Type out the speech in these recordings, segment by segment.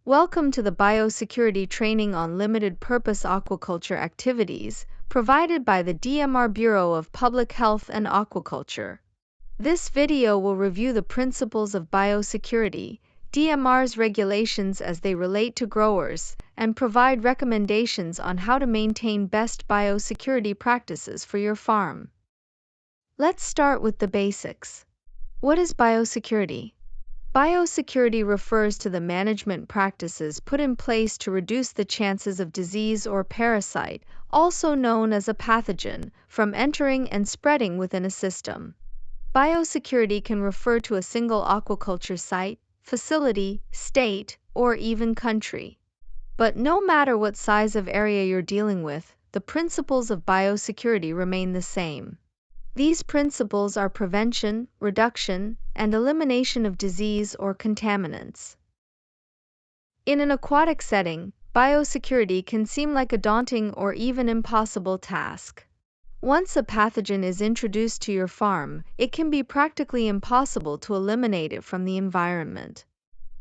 Welcome to the Biosecurity Training on Limited Purpose Aquaculture Activities, provided by the DMR Bureau of Public Health and Aquaculture. This video will review the principles of biosecurity, DMR's regulations as they relate to growers, and provide recommendations on how to maintain best biosecurity practices for your farm. Let's start with the basics. What is biosecurity? Biosecurity refers to the management practices put in place to reduce the chances of disease or parasite, also known as a pathogen, from entering and spreading within a system. Biosecurity can refer to a single aquaculture site, facility, state, or even country. But no matter what size of area you're dealing with, the principles of biosecurity remain the same. These principles are prevention, reduction, and elimination of disease or contaminants. In an aquatic setting, biosecurity can seem like a daunting or even impossible task. Once a pathogen is introduced to your farm, it can be practically impossible to eliminate it from the environment.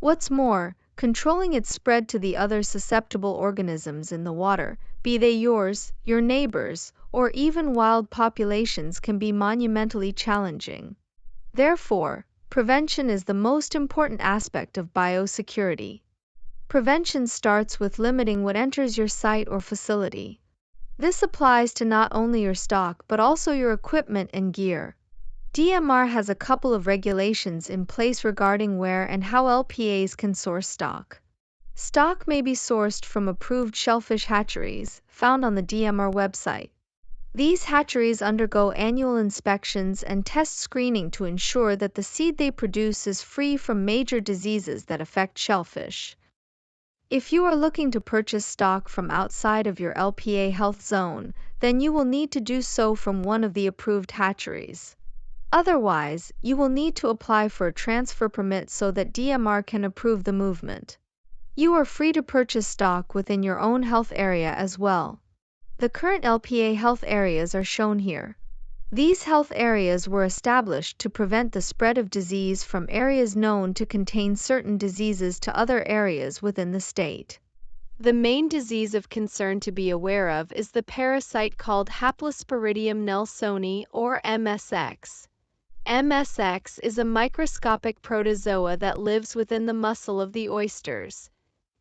What's more, controlling its spread to the other susceptible organisms in the water, be they yours, your neighbors, or even wild populations, can be monumentally challenging. Therefore, prevention is the most important aspect of biosecurity. Prevention starts with limiting what enters your site or facility. This applies to not only your stock but also your equipment and gear. DMR has a couple of regulations in place regarding where and how LPAs can source stock. Stock may be sourced from approved shellfish hatcheries, found on the DMR website. These hatcheries undergo annual inspections and test screening to ensure that the seed they produce is free from major diseases that affect shellfish. If you are looking to purchase stock from outside of your LPA health zone, then you will need to do so from one of the approved hatcheries. Otherwise, you will need to apply for a transfer permit so that DMR can approve the movement. You are free to purchase stock within your own health area as well. The current LPA health areas are shown here. These health areas were established to prevent the spread of disease from areas known to contain certain diseases to other areas within the state. The main disease of concern to be aware of is the parasite called Haplosporidium nelsoni, or MSX. MSX is a microscopic protozoa that lives within the muscle of the oysters.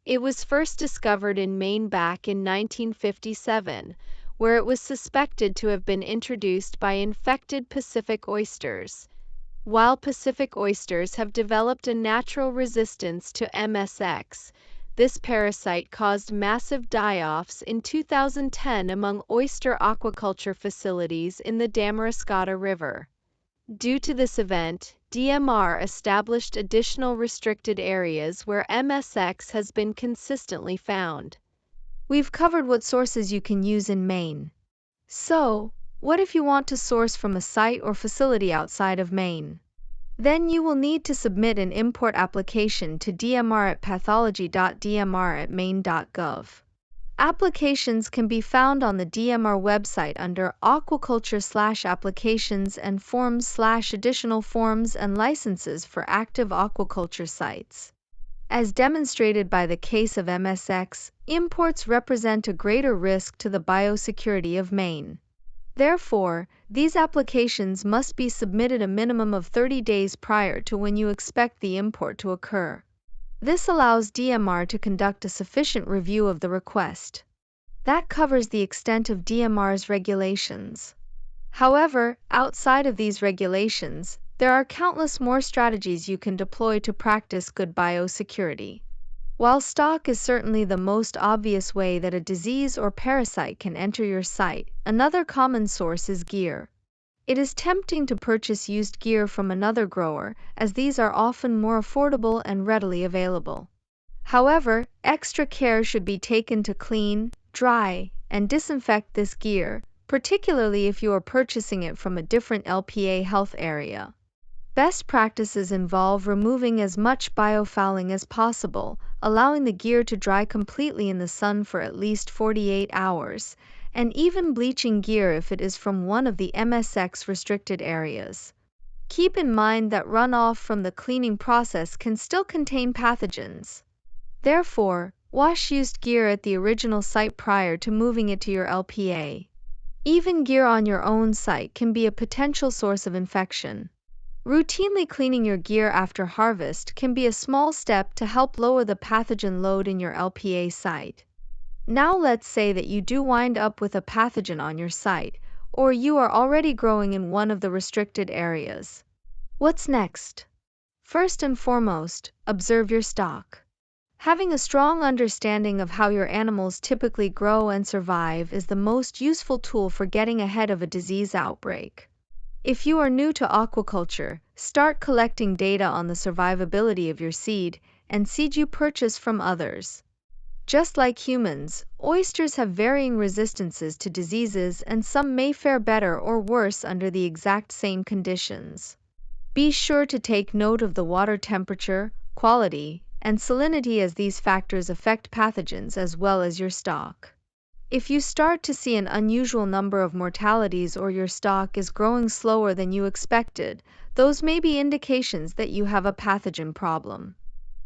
It was first discovered in Maine back in 1957, where it was suspected to have been introduced by infected Pacific oysters. While Pacific oysters have developed a natural resistance to MSX, this parasite caused massive die-offs in 2010 among oyster aquaculture facilities in the Damariscotta River. Due to this event, DMR established additional restricted areas where MSX has been consistently found. We've covered what sources you can use in Maine. So, what if you want to source from a site or facility outside of Maine? Then you will need to submit an import application to DMR at pathology.dmr@maine.gov. Applications can be found on the DMR website under Aquaculture/Applications and Forms/Additional Forms and Licenses for active aquaculture sites. As demonstrated by the case of MSX, imports represent a greater risk to the biosecurity of Maine. Therefore, these applications must be submitted a minimum of 30 days prior to when you expect the import to occur. This allows DMR to conduct a sufficient review of the request. That covers the extent of DMR's regulations. However, outside of these regulations, there are countless more strategies you can deploy to practice good biosecurity. While stock is certainly the most obvious way that a disease or parasite can enter your site, another common source is gear. It is tempting to purchase used gear from another grower, as these are often more affordable and readily available. However, extra care should be taken to clean, dry, and disinfect this gear, particularly if you are purchasing it from a different LPA health area. Best practices involve removing as much biofouling as possible, allowing the gear to dry completely in the sun for at least 48 hours, and even bleaching gear if it is from one of the MSX restricted areas. Keep in mind that runoff from the cleaning process can still contain pathogens. Therefore, wash used gear at the original site prior to moving it to your LPA. Even gear on your own site can be a potential source of infection. Routinely cleaning your gear after harvest can be a small step to help lower the pathogen load in your LPA site. Now let's say that you do wind up with a pathogen on your site, or you are already growing in one of the restricted areas. What's next? First and foremost, observe your stock. Having a strong understanding of how your animals typically grow and survive is the most useful tool for getting ahead of a disease outbreak. If you are new to aquaculture, start collecting data on the survivability of your seed and seed you purchase from others. Just like humans, oysters have varying resistances to diseases, and some may fare better or worse under the exact same conditions. Be sure to take note of the water temperature, quality, and salinity, as these factors affect pathogens as well as your stock. If you start to see an unusual number of mortalities or your stock is growing slower than you expected, those may be indications that you have a pathogen problem.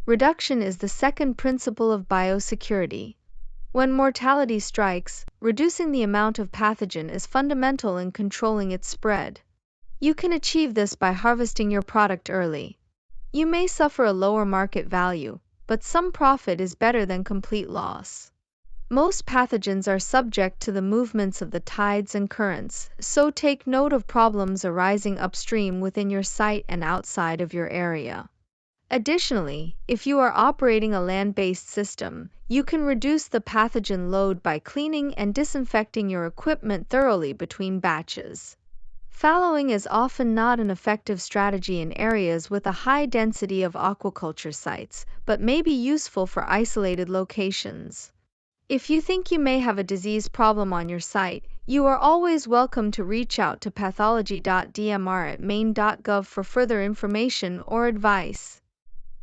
Reduction is the second principle of biosecurity. When mortality strikes, reducing the amount of pathogen is fundamental in controlling its spread. You can achieve this by harvesting your product early. You may suffer a lower market value, but some profit is better than complete loss. Most pathogens are subject to the movements of the tides and currents, so take note of problems arising upstream within your site and outside of your area. Additionally, if you are operating a land-based system, you can reduce the pathogen load by cleaning and disinfecting your equipment thoroughly between batches. Fallowing is often not an effective strategy in areas with a high density of aquaculture sites, but may be useful for isolated locations. If you think you may have a disease problem on your site, you are always welcome to reach out to pathology.dmr@maine.gov for further information or advice.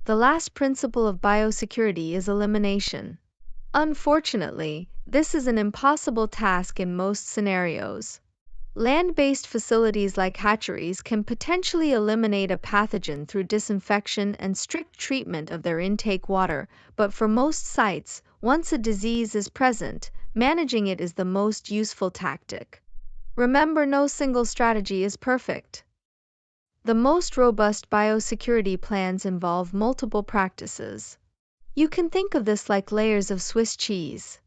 The last principle of biosecurity is elimination. Unfortunately, this is an impossible task in most scenarios. Land-based facilities like hatcheries can potentially eliminate a pathogen through disinfection and strict treatment of their intake water, but for most sites, once a disease is present, managing it is the most useful tactic. Remember, no single strategy is perfect. The most robust biosecurity plans involve multiple practices. You can think of this like layers of Swiss cheese.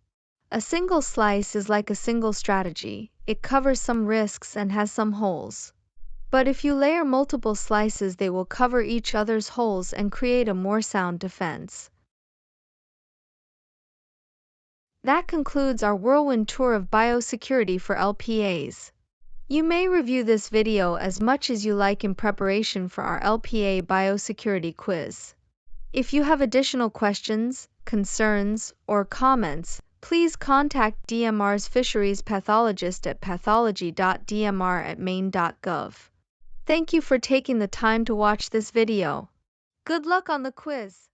A single slice is like a single strategy. It covers some risks and has some holes. But if you layer multiple slices, they will cover each other's holes and create a more sound defense. That concludes our whirlwind tour of biosecurity for LPAs. You may review this video as much as you like in preparation for our LPA Biosecurity quiz. If you have additional questions, concerns, or comments, please contact DMR's fisheries pathologist at pathology.dmr@maine.gov. Thank you for taking the time to watch this video. Good luck on the quiz!